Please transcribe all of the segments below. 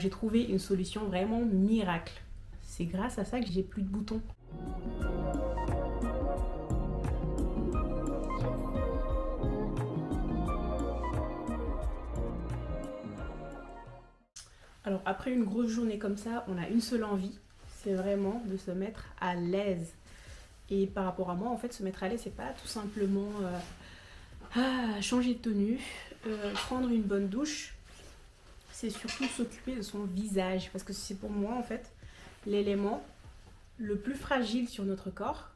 J'ai trouvé une solution vraiment miracle. C'est grâce à ça que j'ai plus de boutons. Alors après une grosse journée comme ça, on a une seule envie, c'est vraiment de se mettre à l'aise. Et par rapport à moi, en fait, se mettre à l'aise, c'est pas tout simplement changer de tenue, prendre une bonne douche. C'est surtout s'occuper de son visage, parce que c'est pour moi, en fait, l'élément le plus fragile sur notre corps,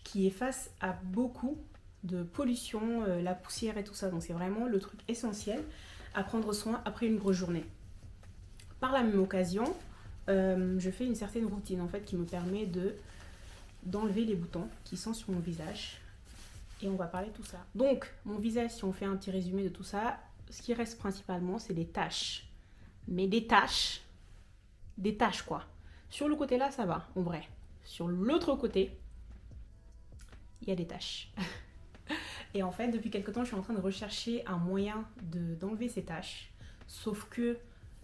qui est face à beaucoup de pollution, la poussière et tout ça. Donc c'est vraiment le truc essentiel à prendre soin après une grosse journée. Par la même occasion, je fais une certaine routine en fait qui me permet d'enlever les boutons qui sont sur mon visage. Et on va parler de tout ça. Donc, mon visage, si on fait un petit résumé de tout ça, ce qui reste principalement, c'est des taches. Mais des taches quoi. Sur le côté là, ça va, en vrai. Sur l'autre côté, il y a des taches. Et en fait, depuis quelque temps, je suis en train de rechercher un moyen d'enlever ces taches. Sauf que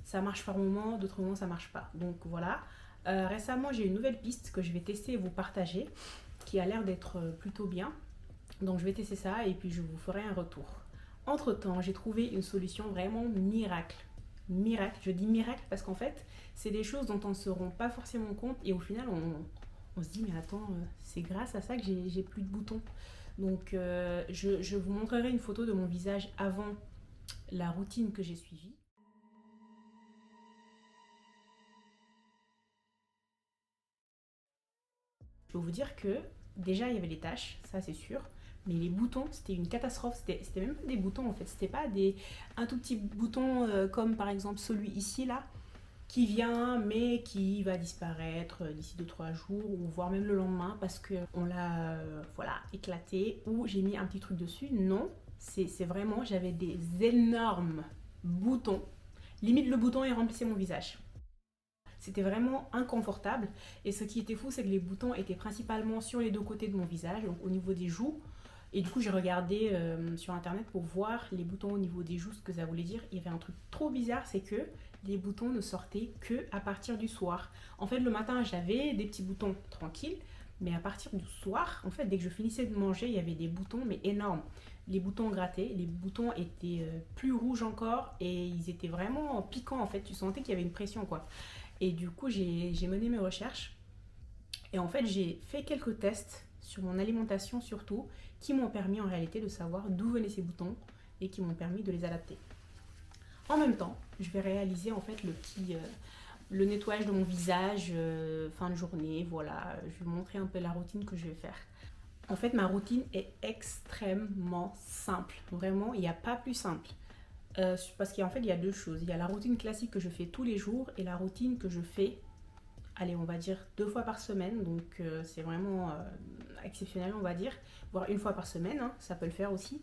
ça marche par moments, d'autres moments ça marche pas. Donc voilà. Récemment, j'ai une nouvelle piste que je vais tester et vous partager, qui a l'air d'être plutôt bien. Donc je vais tester ça et puis je vous ferai un retour. Entre temps, j'ai trouvé une solution vraiment miracle. Miracle, je dis miracle parce qu'en fait, c'est des choses dont on ne se rend pas forcément compte et au final, on se dit mais attends, c'est grâce à ça que j'ai plus de boutons. Donc je vous montrerai une photo de mon visage avant la routine que j'ai suivie. Je peux vous dire que déjà il y avait les taches, ça c'est sûr, mais les boutons c'était une catastrophe, c'était même pas des boutons en fait, c'était pas un tout petit bouton comme par exemple celui ici là, qui vient mais qui va disparaître d'ici 2-3 jours ou voire même le lendemain parce qu'on l'a voilà, éclaté ou j'ai mis un petit truc dessus. Non, c'est vraiment, j'avais des énormes boutons, limite le bouton est remplissé mon visage. C'était vraiment inconfortable. Et ce qui était fou, c'est que les boutons étaient principalement sur les deux côtés de mon visage, donc au niveau des joues. Et du coup, j'ai regardé sur internet pour voir les boutons au niveau des joues, ce que ça voulait dire. Il y avait un truc trop bizarre, c'est que les boutons ne sortaient que à partir du soir. En fait, le matin, j'avais des petits boutons tranquilles, mais à partir du soir, en fait, dès que je finissais de manger, il y avait des boutons, mais énormes. Les boutons grattés, les boutons étaient plus rouges encore et ils étaient vraiment piquants en fait. Tu sentais qu'il y avait une pression quoi. Et du coup, j'ai mené mes recherches. Et en fait, j'ai fait quelques tests sur mon alimentation surtout, qui m'ont permis en réalité de savoir d'où venaient ces boutons et qui m'ont permis de les adapter. En même temps, je vais réaliser en fait le nettoyage de mon visage fin de journée. Voilà, je vais vous montrer un peu la routine que je vais faire. En fait, ma routine est extrêmement simple. Vraiment, il n'y a pas plus simple. Parce qu'en fait, il y a deux choses. Il y a la routine classique que je fais tous les jours et la routine que je fais, allez, on va dire 2 fois par semaine. Donc, c'est vraiment exceptionnel, on va dire. Voire une fois par semaine, hein, ça peut le faire aussi.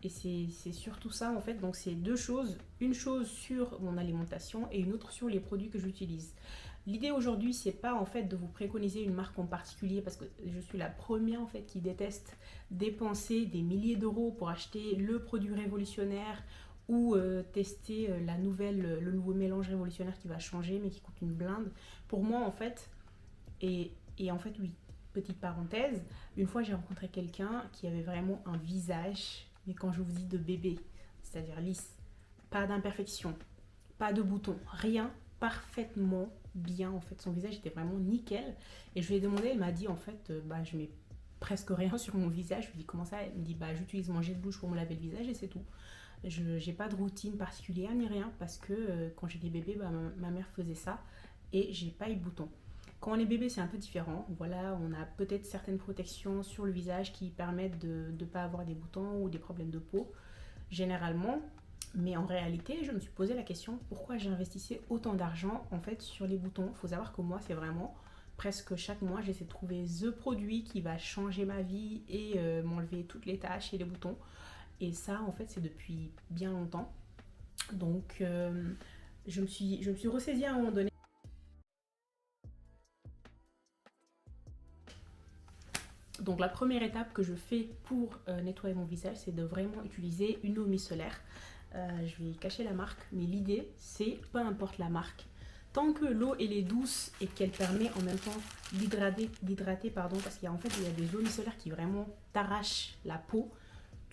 Et c'est surtout ça, en fait. Donc, c'est deux choses. Une chose sur mon alimentation et une autre sur les produits que j'utilise. L'idée aujourd'hui, c'est pas en fait de vous préconiser une marque en particulier parce que je suis la première en fait qui déteste dépenser des milliers d'euros pour acheter le produit révolutionnaire ou tester le nouveau mélange révolutionnaire qui va changer mais qui coûte une blinde. Pour moi en fait, et en fait oui, petite parenthèse, une fois j'ai rencontré quelqu'un qui avait vraiment un visage, mais quand je vous dis de bébé, c'est-à-dire lisse, pas d'imperfection, pas de boutons, rien, parfaitement bien en fait. Son visage était vraiment nickel. Et je lui ai demandé, elle m'a dit en fait, je mets presque rien sur mon visage. Je lui ai dit comment ça? Elle me dit j'utilise mon jet de bouche pour me laver le visage et c'est tout. Je n'ai pas de routine particulière ni rien parce que quand j'étais bébé, ma mère faisait ça et j'ai pas eu de boutons. Quand on est bébé, c'est un peu différent. Voilà, on a peut-être certaines protections sur le visage qui permettent de ne pas avoir des boutons ou des problèmes de peau, généralement. Mais en réalité, je me suis posé la question pourquoi j'investissais autant d'argent en fait sur les boutons. Il faut savoir que moi, c'est vraiment presque chaque mois, j'essaie de trouver the produit qui va changer ma vie et m'enlever toutes les taches et les boutons. Et ça, en fait, c'est depuis bien longtemps. Donc, je me suis ressaisie à un moment donné. Donc la première étape que je fais pour nettoyer mon visage, c'est de vraiment utiliser une eau micellaire. Je vais cacher la marque, mais l'idée, c'est, peu importe la marque, Tant que l'eau elle est douce et qu'elle permet en même temps d'hydrater pardon, parce qu'il y a en fait il y a des eaux micellaires qui vraiment t'arrachent la peau.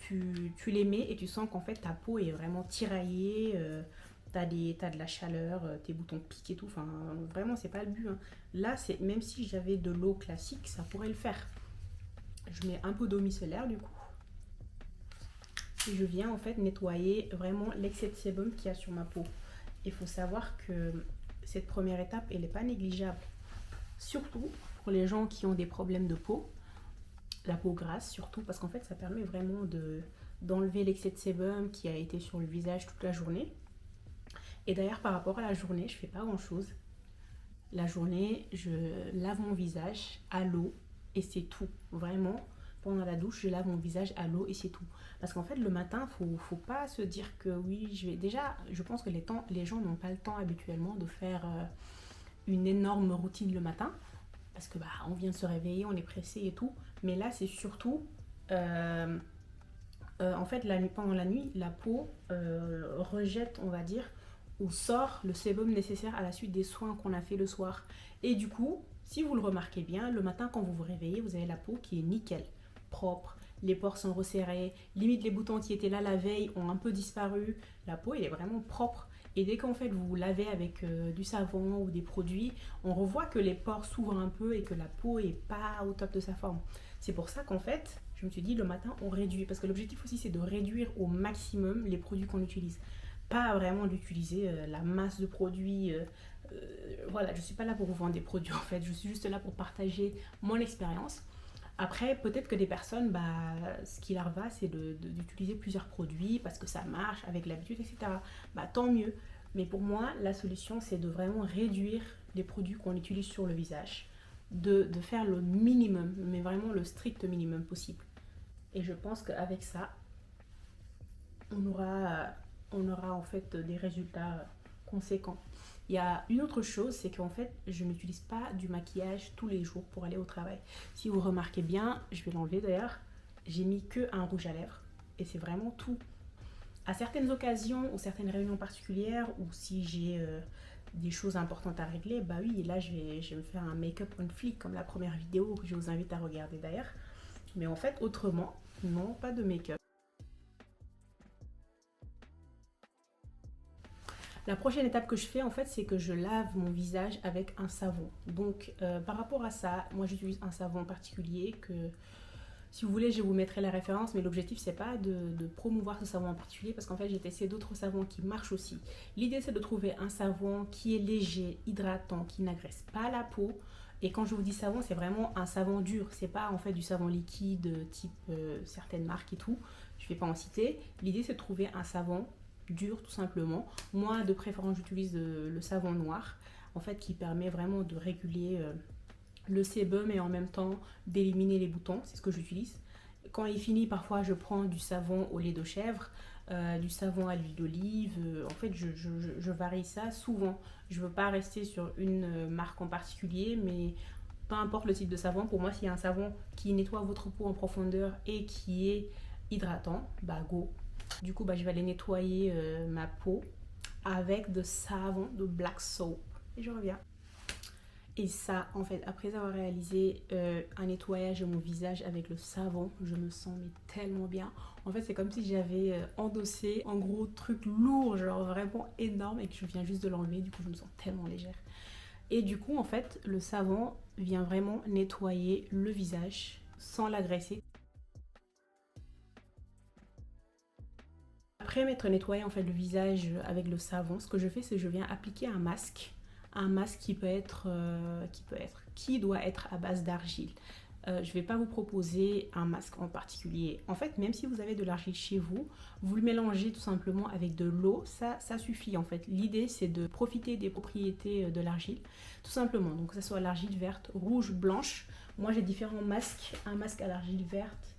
Tu les mets et tu sens qu'en fait ta peau est vraiment tiraillée, t'as de la chaleur, tes boutons piquent et tout. Enfin, vraiment, c'est pas le but, hein. Là, c'est même si j'avais de l'eau classique, ça pourrait le faire. Je mets un peu d'eau micellaire du coup. Et je viens en fait nettoyer vraiment l'excès de sébum qu'il y a sur ma peau. Il faut savoir que cette première étape, elle n'est pas négligeable. Surtout pour les gens qui ont des problèmes de peau, la peau grasse surtout, parce qu'en fait ça permet vraiment d'enlever l'excès de sébum qui a été sur le visage toute la journée. Et d'ailleurs par rapport à la journée, je fais pas grand chose. La journée, je lave mon visage à l'eau et c'est tout. Vraiment, pendant la douche, je lave mon visage à l'eau et c'est tout. Parce qu'en fait, le matin, faut pas se dire que oui, je vais... Déjà, je pense que les gens n'ont pas le temps habituellement de faire une énorme routine le matin. Parce que bah, on vient de se réveiller, on est pressé et tout. Mais là, c'est surtout... en fait, pendant la nuit, la peau rejette, on va dire, ou sort le sébum nécessaire à la suite des soins qu'on a fait le soir. Et du coup, si vous le remarquez bien, le matin quand vous vous réveillez, vous avez la peau qui est nickel, propre, les pores sont resserrés, limite les boutons qui étaient là la veille ont un peu disparu, la peau elle est vraiment propre. Et dès qu'en fait vous lavez avec du savon ou des produits, on revoit que les pores s'ouvrent un peu et que la peau est pas au top de sa forme. C'est pour ça qu'en fait, je me suis dit le matin on réduit, parce que l'objectif aussi c'est de réduire au maximum les produits qu'on utilise. Pas vraiment d'utiliser la masse de produits. Voilà, je suis pas là pour vous vendre des produits en fait, je suis juste là pour partager mon expérience. Après, peut-être que des personnes, bah, ce qui leur va, c'est d'utiliser plusieurs produits parce que ça marche avec l'habitude, etc. Bah, tant mieux. Mais pour moi, la solution, c'est de vraiment réduire les produits qu'on utilise sur le visage. De faire le minimum, mais vraiment le strict minimum possible. Et je pense qu'avec ça, on aura en fait des résultats conséquents. Il y a une autre chose, c'est qu'en fait, je n'utilise pas du maquillage tous les jours pour aller au travail. Si vous remarquez bien, je vais l'enlever d'ailleurs, j'ai mis que un rouge à lèvres et c'est vraiment tout. À certaines occasions ou certaines réunions particulières ou si j'ai des choses importantes à régler, bah oui, là je vais me faire un make-up on fleek comme la première vidéo que je vous invite à regarder d'ailleurs. Mais en fait, autrement, non, pas de make-up. La prochaine étape que je fais en fait, c'est que je lave mon visage avec un savon. Donc par rapport à ça, moi j'utilise un savon particulier que si vous voulez je vous mettrai la référence, mais l'objectif c'est pas de promouvoir ce savon en particulier parce qu'en fait j'ai testé d'autres savons qui marchent aussi. L'idée c'est de trouver un savon qui est léger, hydratant, qui n'agresse pas la peau. Et quand je vous dis savon, c'est vraiment un savon dur, c'est pas en fait du savon liquide type certaines marques et tout. Je vais pas en citer. L'idée c'est de trouver un savon dur tout simplement. Moi de préférence j'utilise le savon noir en fait qui permet vraiment de réguler le sébum et en même temps d'éliminer les boutons, c'est ce que j'utilise. Quand il finit, parfois je prends du savon au lait de chèvre, du savon à l'huile d'olive. En fait je varie ça souvent. Je veux pas rester sur une marque en particulier, mais peu importe le type de savon, pour moi s'il y a un savon qui nettoie votre peau en profondeur et qui est hydratant, bah go. Du coup, bah, je vais aller nettoyer ma peau avec de savon de black soap. Et je reviens. Et ça, en fait, après avoir réalisé un nettoyage de mon visage avec le savon, je me sens mais tellement bien. En fait, c'est comme si j'avais endossé un gros truc lourd, genre vraiment énorme, et que je viens juste de l'enlever. Du coup, je me sens tellement légère. Et du coup, en fait, le savon vient vraiment nettoyer le visage sans l'agresser. Après m'être nettoyé en fait le visage avec le savon, ce que je fais c'est que je viens appliquer un masque qui doit être à base d'argile. Je ne vais pas vous proposer un masque en particulier. En fait, même si vous avez de l'argile chez vous, vous le mélangez tout simplement avec de l'eau, ça suffit en fait. L'idée c'est de profiter des propriétés de l'argile, tout simplement. Donc que ce soit l'argile verte, rouge, blanche. Moi j'ai différents masques, un masque à l'argile verte,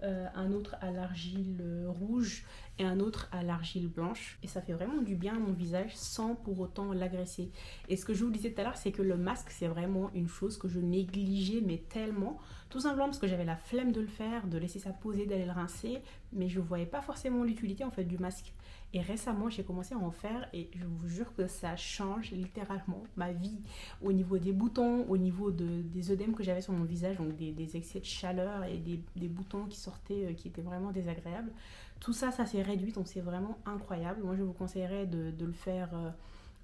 un autre à l'argile rouge et un autre à l'argile blanche. Et ça fait vraiment du bien à mon visage sans pour autant l'agresser. Et ce que je vous disais tout à l'heure, c'est que le masque, c'est vraiment une chose que je négligeais, mais tellement. Tout simplement parce que j'avais la flemme de le faire, de laisser ça poser, d'aller le rincer. Mais je ne voyais pas forcément l'utilité en fait du masque. Et récemment, j'ai commencé à en faire et je vous jure que ça change littéralement ma vie au niveau des boutons, au niveau des œdèmes que j'avais sur mon visage, donc des excès de chaleur et des boutons qui sortaient, qui étaient vraiment désagréables. Tout ça, ça s'est réduit, donc c'est vraiment incroyable. Moi, je vous conseillerais de le faire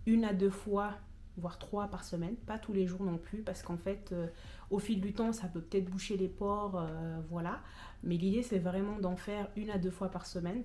1 à 2 fois, voire 3 par semaine, pas tous les jours non plus, parce qu'en fait, au fil du temps, ça peut peut-être boucher les pores, voilà. Mais l'idée, c'est vraiment d'en faire 1 à 2 fois par semaine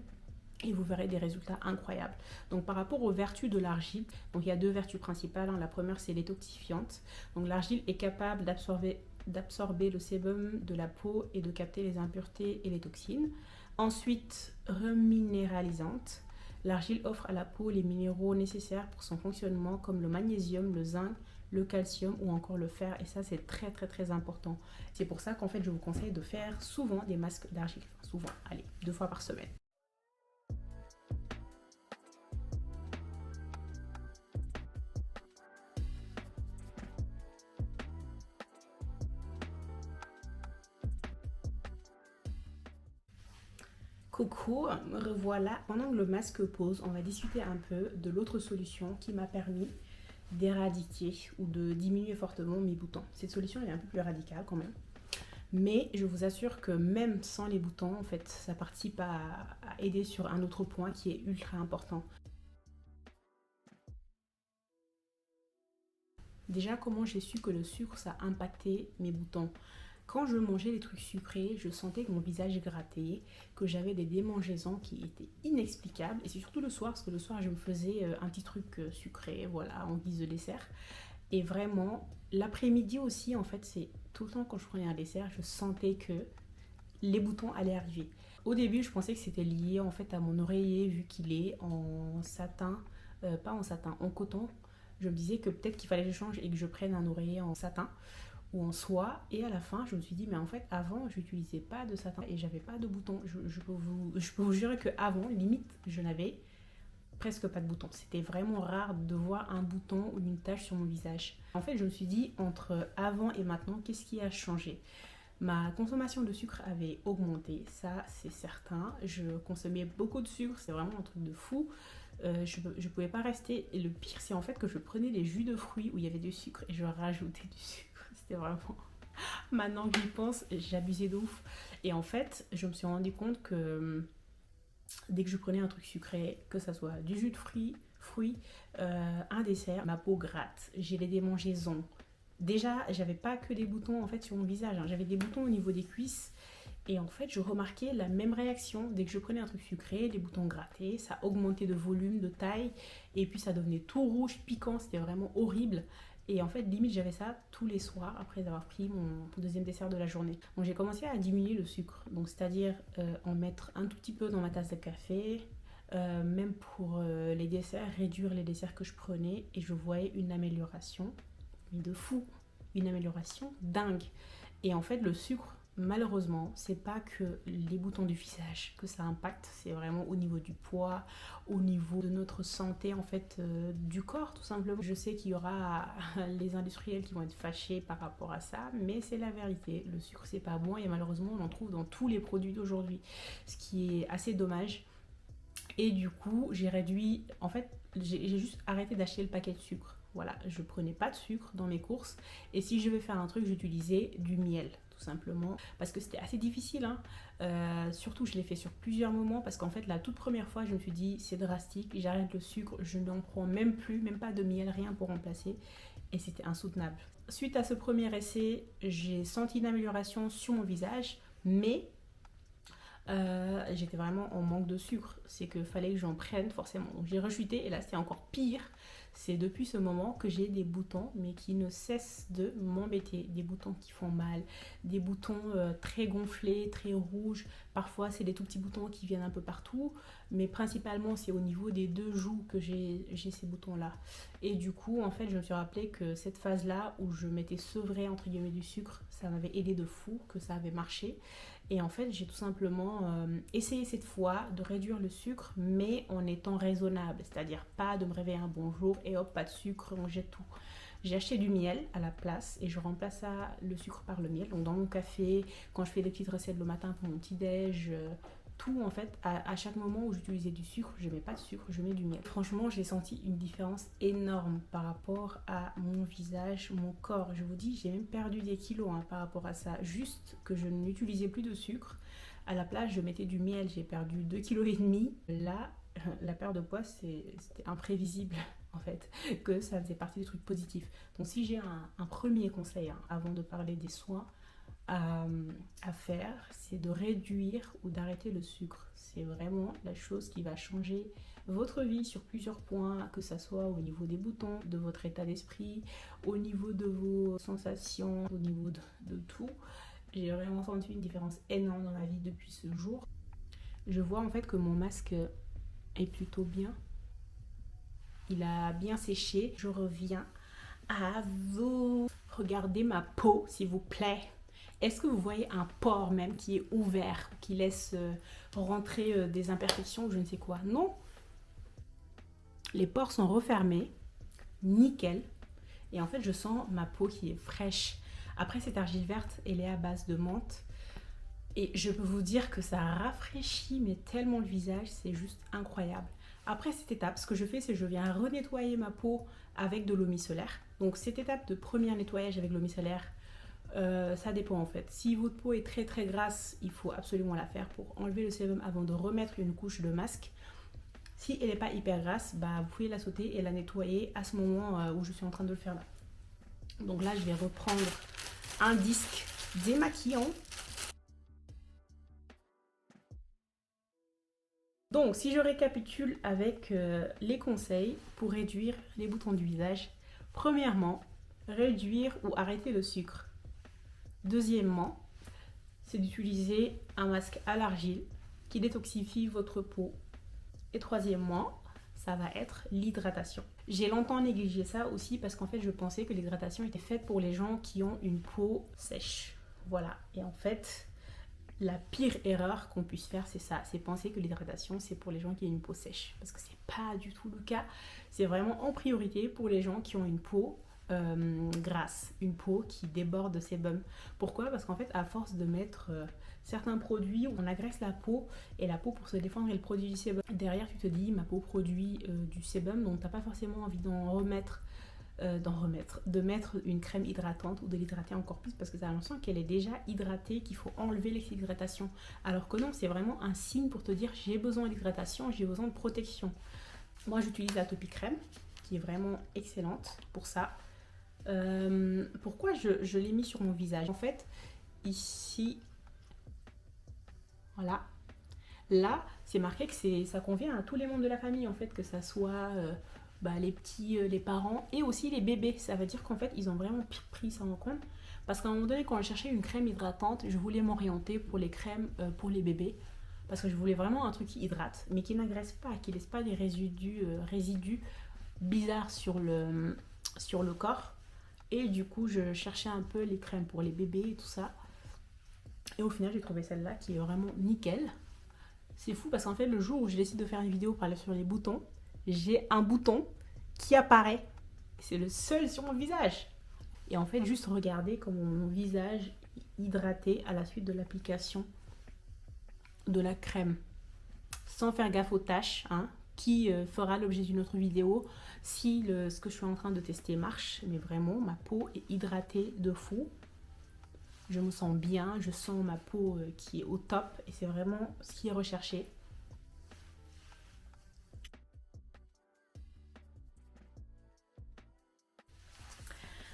et vous verrez des résultats incroyables. Donc par rapport aux vertus de l'argile, donc il y a 2 vertus principales, hein. La première, c'est l'étoxifiante. Donc l'argile est capable d'absorber le sébum de la peau et de capter les impuretés et les toxines. Ensuite, reminéralisante. L'argile offre à la peau les minéraux nécessaires pour son fonctionnement comme le magnésium, le zinc, le calcium ou encore le fer, et ça c'est très très très important. C'est pour ça qu'en fait je vous conseille de faire souvent des masques d'argile, enfin, souvent, allez, 2 fois par semaine. Coucou, me revoilà. Pendant que le masque pose, on va discuter un peu de l'autre solution qui m'a permis d'éradiquer ou de diminuer fortement mes boutons. Cette solution est un peu plus radicale quand même. Mais je vous assure que même sans les boutons, en fait, ça participe à aider sur un autre point qui est ultra important. Déjà, comment j'ai su que le sucre, ça impactait mes boutons? Quand je mangeais des trucs sucrés, je sentais que mon visage grattait, que j'avais des démangeaisons qui étaient inexplicables. Et c'est surtout le soir, parce que le soir, je me faisais un petit truc sucré, voilà, en guise de dessert. Et vraiment, l'après-midi aussi, en fait, c'est tout le temps quand je prenais un dessert, je sentais que les boutons allaient arriver. Au début, je pensais que c'était lié en fait à mon oreiller, vu qu'il est en satin, pas en satin, en coton. Je me disais que peut-être qu'il fallait que je change et que je prenne un oreiller en satin ou en soie. Et à la fin, je me suis dit, mais en fait, avant, je n'utilisais pas de satin et j'avais pas de boutons. Je peux vous jurer qu'avant, limite, je n'avais presque pas de boutons. C'était vraiment rare de voir un bouton ou une tache sur mon visage. En fait, je me suis dit, entre avant et maintenant, qu'est-ce qui a changé? Ma consommation de sucre avait augmenté, ça c'est certain. Je consommais beaucoup de sucre, c'est vraiment un truc de fou. Je ne pouvais pas rester. Et le pire, c'est en fait que je prenais des jus de fruits où il y avait du sucre et je rajoutais du sucre. C'était vraiment. Maintenant que j'y pense, j'abusais de ouf. Et en fait, je me suis rendu compte que dès que je prenais un truc sucré, que ça soit du jus de fruits, un dessert, ma peau gratte, j'ai les démangeaisons. Déjà, j'avais pas que des boutons en fait sur mon visage, hein. J'avais des boutons au niveau des cuisses. Et en fait, je remarquais la même réaction. Dès que je prenais un truc sucré, les boutons grattaient, ça augmentait de volume, de taille, et puis ça devenait tout rouge, piquant, c'était vraiment horrible. Et en fait, limite, j'avais ça tous les soirs après avoir pris mon deuxième dessert de la journée. Donc j'ai commencé à diminuer le sucre, donc c'est-à-dire en mettre un tout petit peu dans ma tasse de café, même pour les desserts, réduire les desserts que je prenais, et je voyais une amélioration, mais de fou, une amélioration dingue. Et en fait, le sucre, malheureusement, c'est pas que les boutons du visage que ça impacte, c'est vraiment au niveau du poids, au niveau de notre santé, en fait, du corps, tout simplement. Je sais qu'il y aura les industriels qui vont être fâchés par rapport à ça, mais c'est la vérité. Le sucre, c'est pas bon et malheureusement, on en trouve dans tous les produits d'aujourd'hui, ce qui est assez dommage. Et du coup, j'ai réduit, en fait, j'ai juste arrêté d'acheter le paquet de sucre. Voilà, je prenais pas de sucre dans mes courses. Et si je vais faire un truc, j'utilisais du miel, tout simplement. Parce que c'était assez difficile, hein. Surtout, je l'ai fait sur plusieurs moments. Parce qu'en fait, la toute première fois, je me suis dit, c'est drastique, j'arrête le sucre, je n'en prends même plus, même pas de miel, rien pour remplacer. Et c'était insoutenable. Suite à ce premier essai, j'ai senti une amélioration sur mon visage, mais j'étais vraiment en manque de sucre. C'est qu'il fallait que j'en prenne forcément. Donc j'ai rechuté et là c'était encore pire. C'est depuis ce moment que j'ai des boutons, mais qui ne cessent de m'embêter. Des boutons qui font mal, des boutons très gonflés, très rouges. Parfois c'est des tout petits boutons qui viennent un peu partout, mais principalement c'est au niveau des 2 joues que j'ai ces boutons là. Et du coup en fait je me suis rappelé que cette phase là où je m'étais sevrée entre guillemets du sucre, ça m'avait aidé de fou, que ça avait marché. Et en fait, j'ai tout simplement essayé cette fois de réduire le sucre, mais en étant raisonnable. C'est-à-dire pas de me réveiller un bon jour et hop, pas de sucre, on jette tout. J'ai acheté du miel à la place et je remplace ça, le sucre par le miel. Donc dans mon café, quand je fais des petites recettes le matin pour mon petit-déj, tout en fait, à chaque moment où j'utilisais du sucre, je mets pas de sucre, je mets du miel. Franchement, j'ai senti une différence énorme par rapport à mon visage, mon corps. Je vous dis, j'ai même perdu des kilos par rapport à ça. Juste que je n'utilisais plus de sucre. À la place, je mettais du miel, j'ai perdu 2,5 kg. Là, la perte de poids, c'était imprévisible en fait, que ça faisait partie des trucs positifs. Donc si j'ai un premier conseil avant de parler des soins à faire, c'est de réduire ou d'arrêter le sucre. C'est vraiment la chose qui va changer votre vie sur plusieurs points, que ce soit au niveau des boutons, de votre état d'esprit, au niveau de vos sensations, au niveau de tout. J'ai vraiment senti une différence énorme dans ma vie depuis ce jour. Je vois en fait que mon masque est plutôt bien. Il a bien séché. Je reviens à vous. Regardez ma peau, s'il vous plaît. Est-ce que vous voyez un pore même qui est ouvert, qui laisse rentrer des imperfections ou je ne sais quoi? Non. Les pores sont refermés. Nickel. Et en fait, je sens ma peau qui est fraîche. Après, cette argile verte, elle est à base de menthe. Et je peux vous dire que ça rafraîchit mais tellement le visage, c'est juste incroyable. Après cette étape, ce que je fais, c'est que je viens renettoyer ma peau avec de l'eau micellaire. Donc cette étape de premier nettoyage avec l'eau micellaire, ça dépend en fait. Si votre peau est très très grasse, il faut absolument la faire pour enlever le sébum avant de remettre une couche de masque. Si elle n'est pas hyper grasse, bah, vous pouvez la sauter et la nettoyer à ce moment où je suis en train de le faire là. Donc là, je vais reprendre un disque démaquillant. Donc, si je récapitule avec les conseils pour réduire les boutons du visage. Premièrement, réduire ou arrêter le sucre. Deuxièmement, c'est d'utiliser un masque à l'argile qui détoxifie votre peau. Et troisièmement, ça va être l'hydratation. J'ai longtemps négligé ça aussi parce qu'en fait, je pensais que l'hydratation était faite pour les gens qui ont une peau sèche. Voilà. Et en fait, la pire erreur qu'on puisse faire, c'est ça. C'est penser que l'hydratation, c'est pour les gens qui ont une peau sèche. Parce que c'est pas du tout le cas. C'est vraiment en priorité pour les gens qui ont une peau grasse, une peau qui déborde de sébum. Pourquoi? Parce qu'en fait, à force de mettre certains produits, on agresse la peau et la peau, pour se défendre, elle produit du sébum. Derrière, tu te dis, ma peau produit du sébum, donc t'as pas forcément envie de mettre une crème hydratante ou de l'hydrater encore plus parce que tu as l'impression qu'elle est déjà hydratée, qu'il faut enlever l'excès d'hydratation. Alors que non, c'est vraiment un signe pour te dire j'ai besoin d'hydratation, j'ai besoin de protection. Moi, j'utilise la Topi Crème qui est vraiment excellente pour ça. Pourquoi je l'ai mis sur mon visage? En fait, ici, voilà, là, c'est marqué que ça convient à tous les membres de la famille, en fait, que ça soit les petits, les parents et aussi les bébés. Ça veut dire qu'en fait, ils ont vraiment pris ça en compte. Parce qu'à un moment donné, quand je cherchais une crème hydratante, je voulais m'orienter pour les crèmes pour les bébés. Parce que je voulais vraiment un truc qui hydrate, mais qui n'agresse pas, qui laisse pas des résidus bizarres sur le corps. Et du coup, je cherchais un peu les crèmes pour les bébés et tout ça. Et au final, j'ai trouvé celle-là qui est vraiment nickel. C'est fou parce qu'en fait, le jour où je décide de faire une vidéo pour aller sur les boutons, j'ai un bouton qui apparaît. C'est le seul sur mon visage. Et en fait, juste regardez comment mon visage est hydraté à la suite de l'application de la crème. Sans faire gaffe aux taches, qui fera l'objet d'une autre vidéo si ce que je suis en train de tester marche. Mais vraiment, ma peau est hydratée de fou. Je me sens bien, je sens ma peau qui est au top et c'est vraiment ce qui est recherché.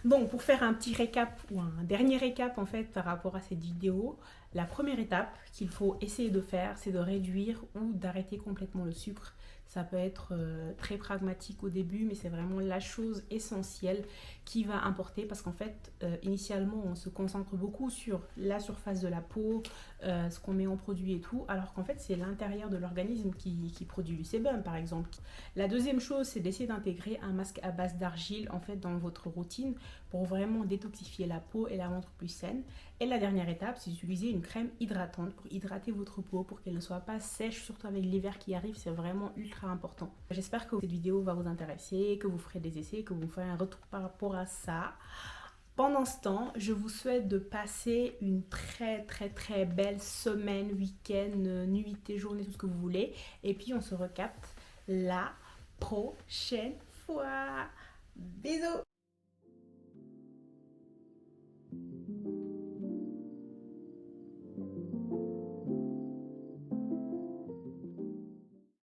Donc pour faire un petit récap ou un dernier récap en fait par rapport à cette vidéo, la première étape qu'il faut essayer de faire, c'est de réduire ou d'arrêter complètement le sucre. Ça peut être très pragmatique au début, mais c'est vraiment la chose essentielle qui va importer parce qu'en fait, initialement, on se concentre beaucoup sur la surface de la peau, ce qu'on met en produit et tout, alors qu'en fait, c'est l'intérieur de l'organisme qui produit du sébum, par exemple. La deuxième chose, c'est d'essayer d'intégrer un masque à base d'argile en fait dans votre routine pour vraiment détoxifier la peau et la rendre plus saine. Et la dernière étape, c'est d'utiliser une crème hydratante pour hydrater votre peau, pour qu'elle ne soit pas sèche, surtout avec l'hiver qui arrive, c'est vraiment ultra important. J'espère que cette vidéo va vous intéresser, que vous ferez des essais, que vous me ferez un retour par rapport à ça. Pendant ce temps, je vous souhaite de passer une très belle semaine, week-end, nuitée, journée, tout ce que vous voulez. Et puis on se recapte la prochaine fois. Bisous!